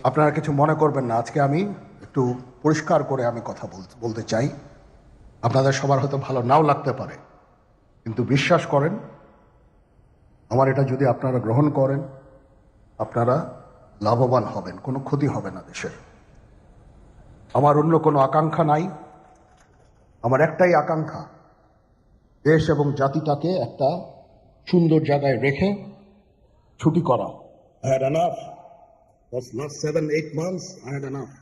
আপনারা কিছু মনে করবেন না, আজকে আমি একটু পরিষ্কার করে আমি কথা বলতে চাই। আপনাদের সবার হয়তো ভালো নাও লাগতে পারে, কিন্তু বিশ্বাস করেন, আমার এটা যদি আপনারা গ্রহণ করেন, আপনারা লাভবান হবেন, কোনো ক্ষতি হবে না দেশের। আমার অন্য কোনো আকাঙ্ক্ষা নাই, আমার একটাই আকাঙ্ক্ষা, দেশ এবং জাতিটাকে একটা সুন্দর জায়গায় রেখে ছুটি করা। I had enough. That's last 7-8 months, I had enough.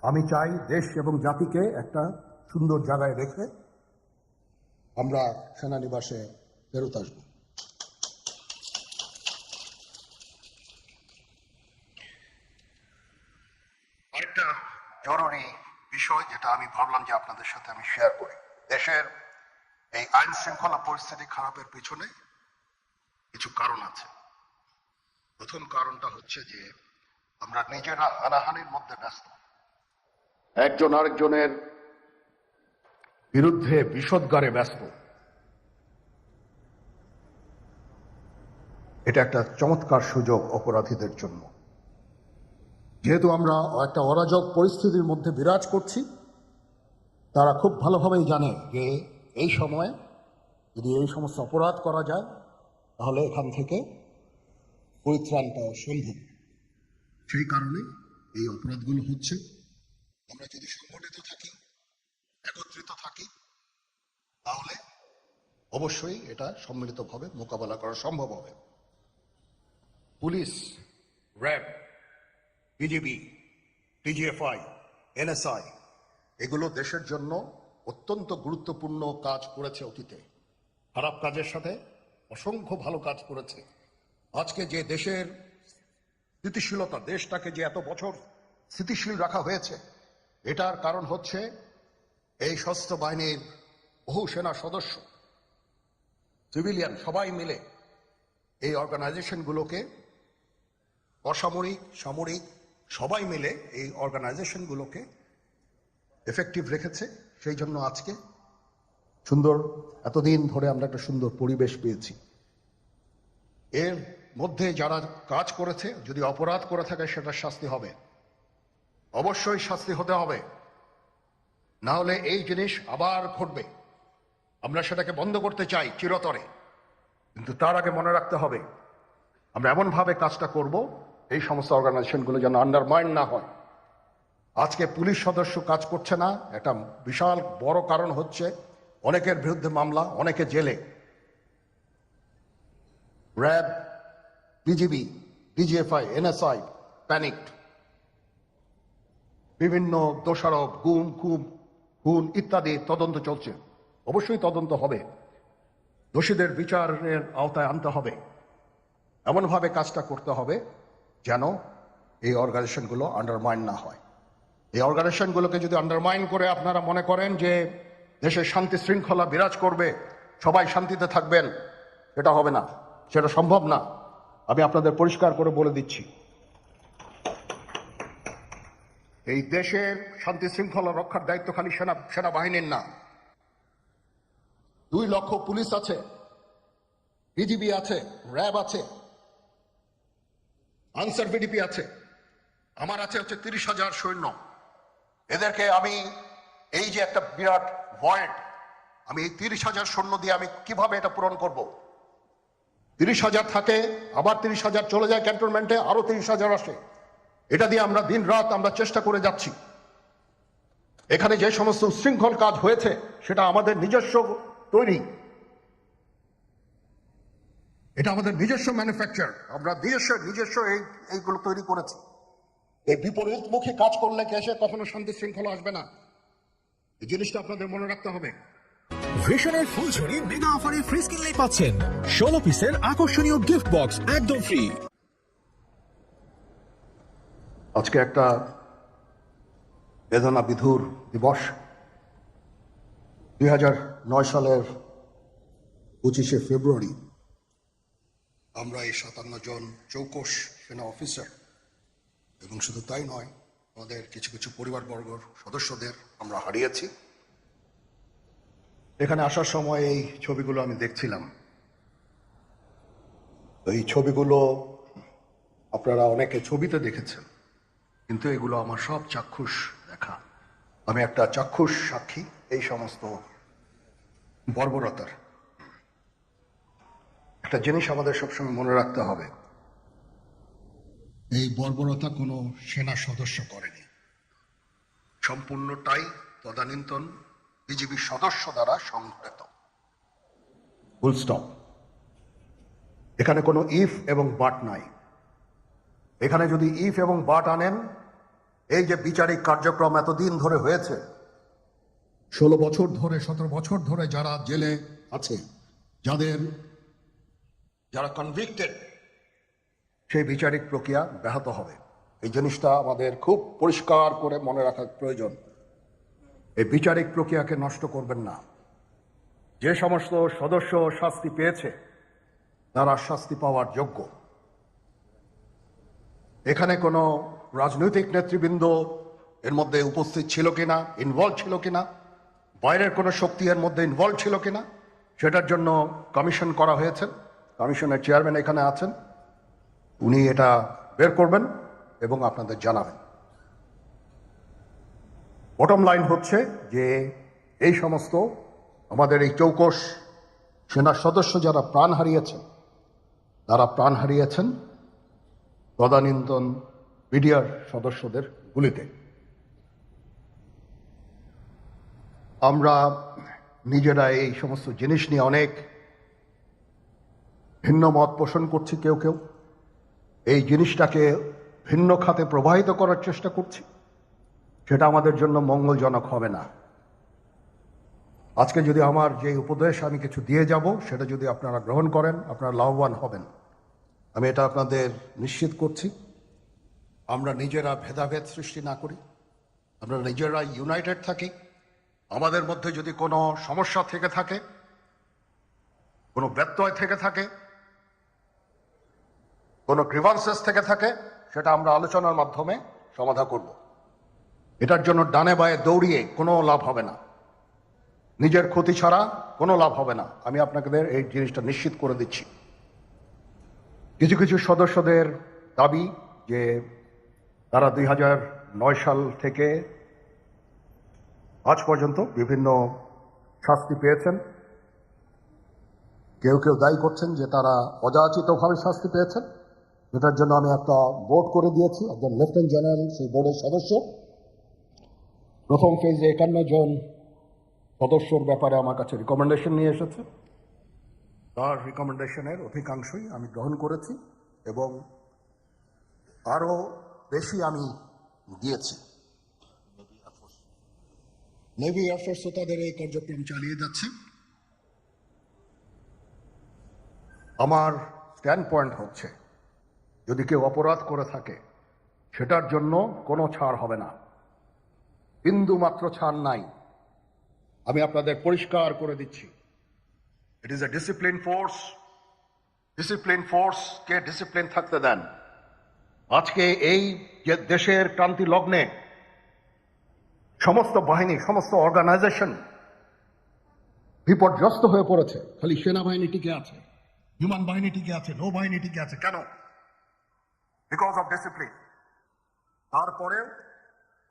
আমি চাই দেশ এবং জাতিকে একটা সুন্দর জায়গায় রেখে আমরা সেনানিবাসে ফেরত আসব। আরেকটা জরুরি বিষয় যেটা আমি ভাবলাম যে আপনাদের সাথে আমি শেয়ার করি, দেশের এই আইন শৃঙ্খলা পরিস্থিতি খারাপের পিছনে কিছু কারণ আছে। প্রথম কারণটা হচ্ছে যে আমরা নিজেরা হানাহানির মধ্যে ব্যস্ত, একজন আরেকজনের বিরুদ্ধে বিষোদ্গারে ব্যস্ত। এটা একটা চমৎকার সুযোগ অপরাধীদের জন্য। যেহেতু আমরা একটা অরাজক পরিস্থিতির মধ্যে বিরাজ করছি, তারা খুব ভালোভাবেই জানে যে এই সময়ে যদি এই সমস্ত অপরাধ করা যায় তাহলে এখান থেকে পরিত্রাণ পাওয়া সম্ভব। সেই কারণে এই অপরাধগুলো হচ্ছে। আমরা যদি সংগঠিত থাকি, একত্রিত থাকি, তাহলে অবশ্যই এটা সম্মিলিতভাবে মোকাবেলা করা সম্ভব হবে। Police, RAB, BGB, TGFI, NSI এগুলো দেশের জন্য অত্যন্ত গুরুত্বপূর্ণ কাজ করেছে অতীতে। খারাপ কাজের সাথে অসংখ্য ভালো কাজ করেছে। আজকে যে দেশের স্থিতিশীলতা, দেশটাকে যে এত বছর স্থিতিশীল রাখা হয়েছে, এটার কারণ হচ্ছে এই সশস্ত্র বাহিনীর বহু সেনা সদস্য, সিভিলিয়ান সবাই মিলে এই অর্গানাইজেশনগুলোকে, অসামরিক সামরিক সবাই মিলে এই অর্গানাইজেশনগুলোকে এফেক্টিভ রেখেছে। সেই জন্য আজকে সুন্দর, এতদিন ধরে আমরা একটা সুন্দর পরিবেশ পেয়েছি। এর মধ্যে যারা কাজ করেছে, যদি অপরাধ করে থাকে সেটা শাস্তি হবে, অবশ্যই শাস্তি হতে হবে, না হলে এই জিনিস আবার ঘটবে। আমরা সেটাকে বন্ধ করতে চাই চিরতরে, কিন্তু তার আগে মনে রাখতে হবে আমরা এমনভাবে কাজটা করব এই সমস্ত অর্গানাইজেশনগুলো যেন আন্ডারমাইন না হয়। আজকে পুলিশ সদস্য কাজ করছে না, একটা বিশাল বড় কারণ হচ্ছে অনেকের বিরুদ্ধে মামলা, অনেকে জেলে। RAB, BGB, DGFI, NSI panicked. বিভিন্ন দোষারোপ, গুম, খুন ইত্যাদি তদন্ত চলছে। অবশ্যই তদন্ত হবে, দোষীদের বিচারের আওতায় আনতে হবে। এমনভাবে কাজটা করতে হবে যেন এই অর্গানাইজেশনগুলো আন্ডারমাইন না হয়। এই অর্গানাইজেশনগুলোকে যদি আন্ডারমাইন করে আপনারা মনে করেন যে দেশের শান্তি শৃঙ্খলা বিরাজ করবে, সবাই শান্তিতে থাকবেন, সেটা হবে না, সেটা সম্ভব না। আমি আপনাদের পরিষ্কার করে বলে দিচ্ছি, এই দেশের শান্তি শৃঙ্খলা রক্ষার দায়িত্ব খালি সেনাবাহিনীর না। 2 লক্ষ পুলিশ আছে, বিজিবি আছে, র্যাব আছে, আনসার বিডিপি আছে, আমার আছে হচ্ছে 30,000 সৈন্য। এদেরকে আমি এই যে একটা বিরাট ভয়েড, আমি এই 30,000 সৈন্য দিয়ে আমি কিভাবে এটা পূরণ করব? 30,000 থাকে, আবার 30,000 চলে যায় ক্যান্টনমেন্টে, আরো 30,000 আসে। এটা দিয়ে আমরা দিন রাত আমরা চেষ্টা করে যাচ্ছি। এখানে যে সমস্ত উচ্ছৃঙ্খল কাজ হয়েছে সেটা আমাদের নিজস্ব তৈরি, এটা আমাদের নিজস্ব ম্যানুফ্যাকচার, আমরা নিজস্ব এইগুলো তৈরি করেছি। এই বিপরীতমুখী কাজ করলে দেশে কখনো শান্তি শৃঙ্খলা আসবে না। এই জিনিসটা আপনাদের মনে রাখতে হবে। ভিশনের ফুলঝুরি মেগা অফারে ফ্রিজ কিনলেই পাচ্ছেন 16 পিসের আকর্ষণীয় গিফট বক্স একদম ফ্রি। আজকে একটা বেদনা বিধুর দিবস। 2009 সালের 25শে ফেব্রুয়ারি আমরা এই 57 জন চৌকস সেনা অফিসার, এবং শুধু তাই নয়, আমাদের কিছু কিছু পরিবারবর্গর সদস্যদের আমরা হারিয়েছি। এখানে আসার সময় এই ছবিগুলো আমি দেখছিলাম। এই ছবিগুলো আপনারা অনেকে ছবিতে দেখেছেন, কিন্তু এগুলো আমার সব চাক্ষুষ দেখা। আমি একটা চাক্ষুষ সাক্ষী এই সমস্ত বর্বরতার। একটা জিনিস আমাদের সবসময় মনে রাখতে হবে, এই বর্বরতা কোনো সেনা সদস্য করেনি, সম্পূর্ণটাই তদানীন্তন বিজিবি সদস্য দ্বারা সংঘটিত। Full stop. এখানে কোনো ইফ এবং বাট নাই। এখানে যদি ইফ এবং বাট আনেন, এই যে বিচারিক কার্যক্রম এতদিন ধরে হয়েছে, 16 বছর ধরে 17 বছর ধরে যারা জেলে আছে, যারা কনভিক্টেড, সেই বিচারিক প্রক্রিয়া ব্যাহত হবে। এই জিনিসটা আমাদের খুব পরিষ্কার করে মনে রাখা প্রয়োজন। এই বিচারিক প্রক্রিয়াকে নষ্ট করবেন না। যে সমস্ত সদস্য শাস্তি পেয়েছে তারা শাস্তি পাওয়ার যোগ্য। এখানে কোনো রাজনৈতিক নেতৃবৃন্দ এর মধ্যে উপস্থিত ছিল কিনা, ইনভলভ ছিল কিনা, বাইরের কোনো শক্তি এর মধ্যে ইনভলভ ছিল কিনা, সেটার জন্য কমিশন করা হয়েছে। কমিশনের চেয়ারম্যান এখানে আছেন, উনি এটা বের করবেন এবং আপনাদের জানাবেন। বটম লাইন হচ্ছে যে এই সমস্ত আমাদের এই চৌকস সেনা সদস্য যারা প্রাণ হারিয়েছেন, তারা প্রাণ হারিয়েছেন তদানীন্তন বিডিআর সদস্যদের গুলিতে। আমরা নিজেরা এই সমস্ত জিনিস নিয়ে অনেক ভিন্ন মত পোষণ করছি। কেউ কেউ এই জিনিসটাকে ভিন্ন খাতে প্রবাহিত করার চেষ্টা করছি। সেটা আমাদের জন্য মঙ্গলজনক হবে না। আজকে যদি আমার যে উপদেশ আমি কিছু দিয়ে যাব, সেটা যদি আপনারা গ্রহণ করেন, আপনারা লাভবান হবেন, আমি এটা আপনাদের নিশ্চিত করছি। আমরা নিজেরা ভেদাভেদ সৃষ্টি না করি, আমরা নিজেরা ইউনাইটেড থাকি। আমাদের মধ্যে যদি কোনো সমস্যা থেকে থাকে, কোনো ব্যত্যয় থেকে থাকে, কোনো গ্রিভান্সেস থেকে থাকে, সেটা আমরা আলোচনার মাধ্যমে সমাধান করব। এটার জন্য ডানে বায়ে দৌড়িয়ে কোনো লাভ হবে না, নিজের ক্ষতি ছাড়া কোনো লাভ হবে না। আমি আপনাদের এই জিনিসটা নিশ্চিত করে দিচ্ছি। কিছু কিছু সদস্যদের দাবি যে তারা 2009 সাল থেকে আজ পর্যন্ত বিভিন্ন শাস্তি পেয়েছেন। কেউ কেউ দায়ী করছেন যে তারা অযাচিতভাবে শাস্তি পেয়েছেন। এটার জন্য আমি একটা বোর্ড করে দিয়েছি, একজন লেফটেন্যান্ট জেনারেল সেই বোর্ডের সদস্য। প্রথম ফেজে 51 জন সদস্যর ব্যাপারে আমার কাছে রিকমেন্ডেশন নিয়ে এসেছে। তার রিকমেন্ডেশনের অধিকাংশই আমি গ্রহণ করেছি এবং আরও বেশি আমি দিয়েছি। নেভি এয়ারফোর্সও তাদের এই কার্যক্রম চালিয়ে যাচ্ছে। আমার স্ট্যান্ড পয়েন্ট হচ্ছে, যদি কেউ অপরাধ করে থাকে সেটার জন্য কোনো ছাড় হবে না, বিন্দু মাত্র ছাড় নাই। আমি আপনাদের পরিষ্কার করে দিচ্ছি, it is a discipline force. Discipline ফোর্সকে ডিসিপ্লিন থাকতে দেন। আজকে এই যে দেশের ক্রান্তি লগ্নে সমস্ত বাহিনী, সমস্ত অর্গানাইজেশন বিপর্যস্ত হয়ে পড়েছে। খালি সেনাবাহিনী টিকে আছে, বিমান বাহিনী টিকে আছে, নৌবাহিনী টিকে আছে। কেন? Because of discipline. তারপরে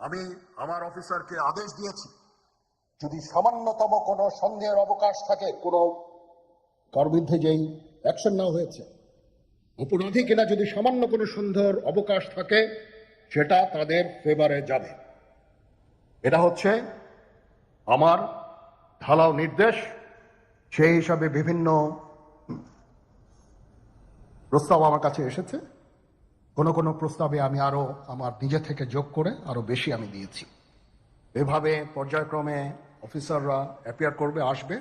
আমি আমার অফিসারকে আদেশ দিয়েছি, যদি সামান্যতম কোনো সন্দেহের অবকাশ থাকে, কোনো কার বিরুদ্ধে যেই অ্যাকশন নেওয়া হয়েছে অপরাধী কিনা, যদি সামান্য কোনো সন্দেহের অবকাশ থাকে, সেটা তাদের ফেভারে যাবে। এটা হচ্ছে আমার ঢালাও নির্দেশ। সেই হিসাবে বিভিন্ন প্রস্তাব আমার কাছে এসেছে। কোনো কোনো প্রস্তাবে আমি আরো আমার নিজে থেকে যোগ করে আরো বেশি আমি দিয়েছি। এভাবে পর্যায়ক্রমে অফিসাররা অ্যাপিয়ার করবে, আসবে,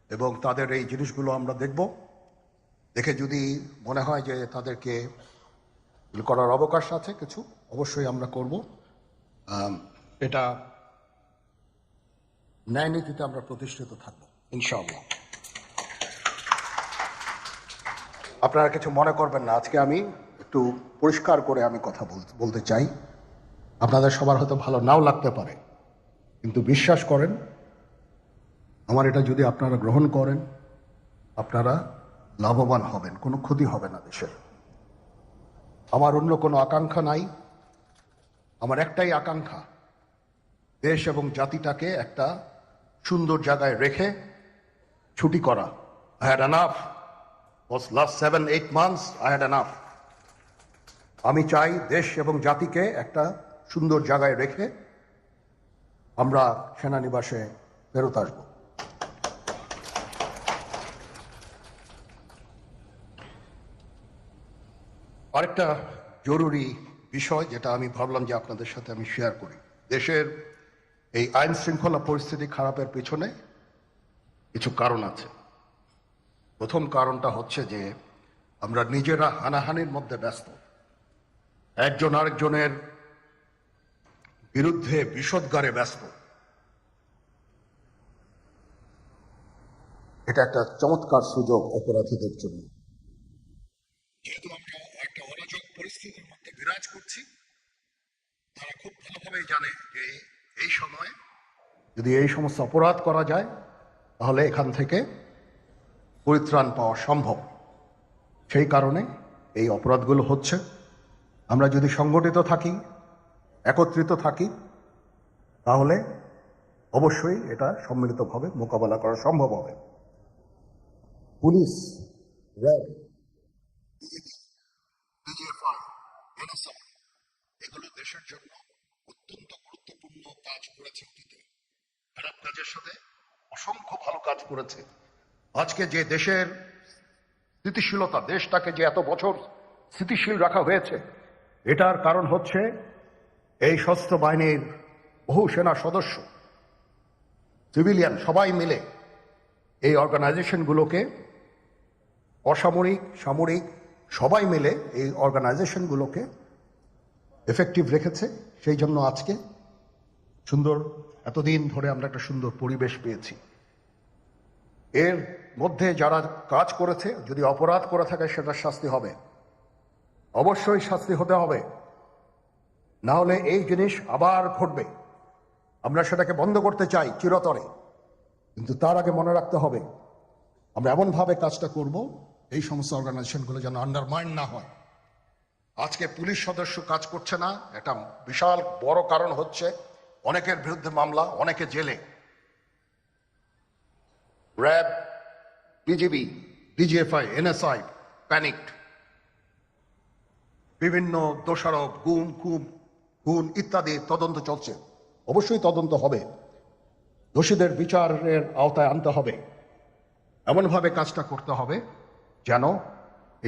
এবং তাদের এই জিনিসগুলো আমরা দেখব। দেখে যদি মনে হয় যে তাদেরকে করার অবকাশ আছে কিছু, অবশ্যই আমরা করব। এটা ন্যায় নীতিতে আমরা প্রতিষ্ঠিত থাকব ইনশাআল্লাহ। আপনারা কিছু মনে করবেন না, আজকে আমি একটু পরিষ্কার করে আমি কথা বলতে চাই। আপনাদের সবার হয়তো ভালো নাও লাগতে পারে, কিন্তু বিশ্বাস করেন, আমার এটা যদি আপনারা গ্রহণ করেন, আপনারা লাভবান হবেন, কোনো ক্ষতি হবে না দেশের। আমার অন্য কোনো আকাঙ্ক্ষা নাই। আমার একটাই আকাঙ্ক্ষা, দেশ এবং জাতিটাকে একটা সুন্দর জায়গায় রেখে ছুটি করা। I had enough. Was last 7-8 months I had enough. আমি চাই দেশ এবং জাতিকে একটা সুন্দর জায়গায় রেখে আমরা সেনানিবাসে ফেরত আসব। আরেকটা জরুরি বিষয় যেটা আমি ভাবলাম যে আপনাদের সাথে আমি শেয়ার করি, দেশের এই আইন শৃঙ্খলা পরিস্থিতি খারাপের পেছনে কিছু কারণ আছে। প্রথম কারণটা হচ্ছে যে আমরা নিজেরা হানাহানির মধ্যে ব্যস্ত, একজন আরেকজনের বিরুদ্ধে বিষোদ্গারে ব্যস্ত। এটা একটা চমৎকার সুযোগ অপরাধীদের জন্য। যেহেতু আমরা একটা অরাজক পরিস্থিতির মধ্যে বিরাজ করছি, তারা খুব ভালোভাবেই জানে যে এই সময় যদি এই সমস্ত অপরাধ করা যায় তাহলে এখান থেকে পরিত্রাণ পাওয়া সম্ভব। সেই কারণে এই অপরাধগুলো হচ্ছে। আমরা যদি সংগঠিত থাকি, একত্রিত থাকি, তাহলে অবশ্যই এটা সম্মিলিতভাবে মোকাবেলা করা সম্ভব হবে। পুলিশ, র্যাব, DGFI, NSI এগুলো দেশের জন্য অত্যন্ত গুরুত্বপূর্ণ কাজ করেছে অতীতে। খারাপ কাজের সাথে অসংখ্য ভালো কাজ করেছে। আজকে যে দেশের স্থিতিশীলতা, দেশটাকে যে এত বছর স্থিতিশীল রাখা হয়েছে, এটার কারণ হচ্ছে এই সশস্ত্র বাহিনীর বহু সেনা সদস্য, সিভিলিয়ান সবাই মিলে এই অর্গানাইজেশনগুলোকে, অসামরিক সামরিক সবাই মিলে এই অর্গানাইজেশনগুলোকে এফেক্টিভ রেখেছে। সেই জন্য আজকে সুন্দর, এতদিন ধরে আমরা একটা সুন্দর পরিবেশ পেয়েছি। এর মধ্যে যারা কাজ করেছে, যদি অপরাধ করে থাকে সেটা শাস্তি হবে, অবশ্যই শাস্তি হতে হবে, না হলে এই জিনিস আবার ঘটবে। আমরা সেটাকে বন্ধ করতে চাই চিরতরে, কিন্তু তার আগে মনে রাখতে হবে আমরা এমনভাবে কাজটা করব এই সমস্ত অর্গানাইজেশনগুলো যেন আন্ডারমাইন না হয়। আজকে পুলিশ সদস্য কাজ করছে না, এটা বিশাল বড় কারণ হচ্ছে অনেকের বিরুদ্ধে মামলা, অনেকে জেলে। RAB, BGB, DGFI, NSI panicked. বিভিন্ন দোষারোপ, খুন ইত্যাদি তদন্ত চলছে। অবশ্যই তদন্ত হবে, দোষীদের বিচারের আওতায় আনতে হবে। এমনভাবে কাজটা করতে হবে যেন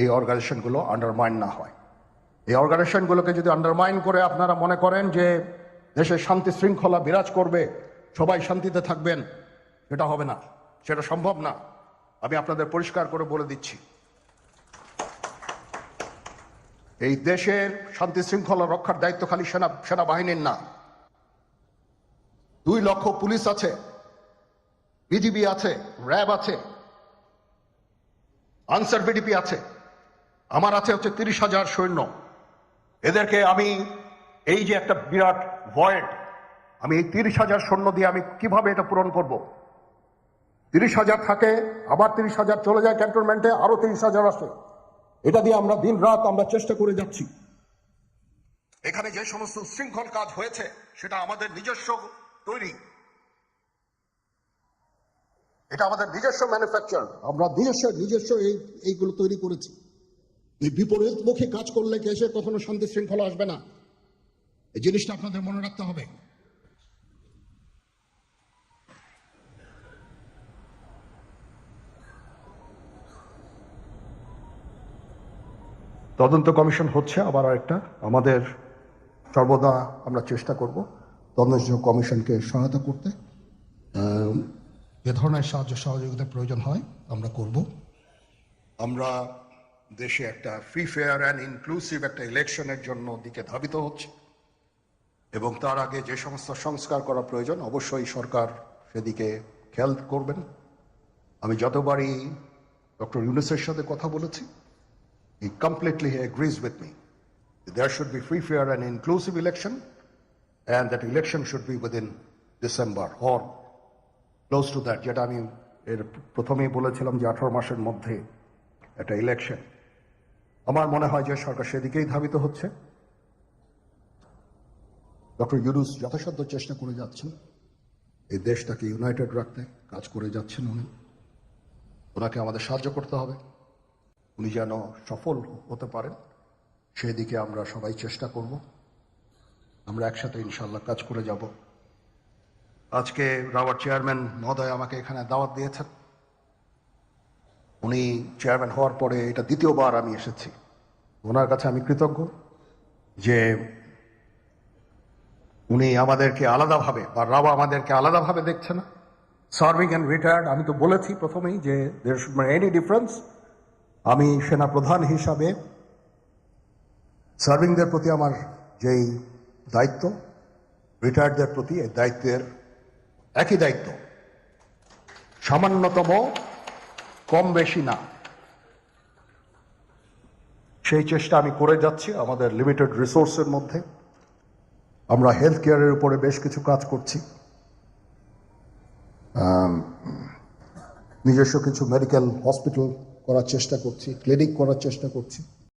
এই অর্গানাইজেশনগুলো আন্ডারমাইন না হয়। এই অর্গানাইজেশনগুলোকে যদি আন্ডারমাইন করে আপনারা মনে করেন যে দেশে শান্তি শৃঙ্খলা বিরাজ করবে, সবাই শান্তিতে থাকবেন, সেটা হবে না, সেটা সম্ভব না। আমি আপনাদের পরিষ্কার করে বলে দিচ্ছি, এই দেশের শান্তি শৃঙ্খলা রক্ষার দায়িত্ব খালি সেনাবাহিনীর না। 2 লক্ষ পুলিশ আছে, বিজিবি আছে, র্যাব আছে, আনসার বিডিপি আছে, আমার আছে হচ্ছে 30,000 সৈন্য। এদেরকে আমি এই যে একটা বিরাট ভয়েড, আমি এই 30,000 সৈন্য দিয়ে আমি কিভাবে এটা পূরণ করব? 30,000 থাকে, আবার 30,000 চলে যায় ক্যান্টনমেন্টে, আরো 30,000 আসে। এটা দিয়ে আমরা দিন রাত আমরা চেষ্টা করে যাচ্ছি। এখানে যে সমস্ত শৃঙ্খল কাজ হয়েছে সেটা আমাদের নিজস্ব তৈরি, এটা আমাদের নিজস্ব ম্যানুফ্যাকচার, আমরা নিজস্ব এইগুলো তৈরি করেছি। এই বিপরীতমুখী কাজ করলে দেশে কখনো শান্তি শৃঙ্খলা আসবে না, এই জিনিসটা আপনাদের মনে রাখতে হবে। তদন্ত কমিশন হচ্ছে আবার আরেকটা, আমাদের সর্বদা আমরা চেষ্টা করব তদন্ত কমিশনকে সহায়তা করতে। যে ধরনের সাহায্য সহযোগিতার প্রয়োজন হয় আমরা করব। আমরা দেশে একটা ফ্রি ফেয়ার অ্যান্ড ইনক্লুসিভ একটা ইলেকশনের জন্য দিকে ধাবিত হচ্ছে, এবং তার আগে যে সমস্ত সংস্কার করা প্রয়োজন অবশ্যই সরকার সেদিকে খেয়াল করবেন। আমি যতবারই ডক্টর ইউনূসের সাথে কথা বলেছি, he completely agrees with me. There should be free, fair and inclusive election, and that election should be within December or close to that. যেটা আমি এর প্রথমেই বলেছিলাম যে 18 মাসের মধ্যে একটা ইলেকশন। আমার মনে হয় যে সরকার সেদিকেই ধাবিত হচ্ছে। ডক্টর ইউনূস যথাসাধ্য চেষ্টা করে যাচ্ছেন এই দেশটাকে ইউনাইটেড রাখতে, কাজ করে যাচ্ছেন উনি। ওনাকে আমাদের সাহায্য করতে হবে, উনি যেন সফল হতে পারেন সেদিকে আমরা সবাই চেষ্টা করব। আমরা একসাথে ইনশাল্লাহ কাজ করে যাব। আজকে রাওয়ার চেয়ারম্যান মহোদয় আমাকে এখানে দাওয়াত দিয়েছেন। উনি চেয়ারম্যান হওয়ার পরে এটা দ্বিতীয়বার আমি এসেছি। ওনার কাছে আমি কৃতজ্ঞ যে উনি আমাদেরকে আলাদাভাবে, বা রাওয়া আমাদেরকে আলাদাভাবে দেখছে না। সার্ভিং অ্যান্ড রিটায়ার্ড, আমি তো বলেছি প্রথমেই যে there should be any difference. আমি সেনা প্রধান হিসাবে সার্ভিংদের প্রতি আমার যেই দায়িত্ব, রিটায়ার্ডদের প্রতি এই দায়িত্বের একই দায়িত্ব, সামান্যতম কম বেশি না। সেই চেষ্টা আমি করে যাচ্ছি আমাদের লিমিটেড রিসোর্সের মধ্যে। আমরা হেলথ কেয়ারের উপরে বেশ কিছু কাজ করছি, নিজস্ব কিছু মেডিকেল হসপিটাল করার চেষ্টা করছি, ক্লিনিক করার চেষ্টা করছি।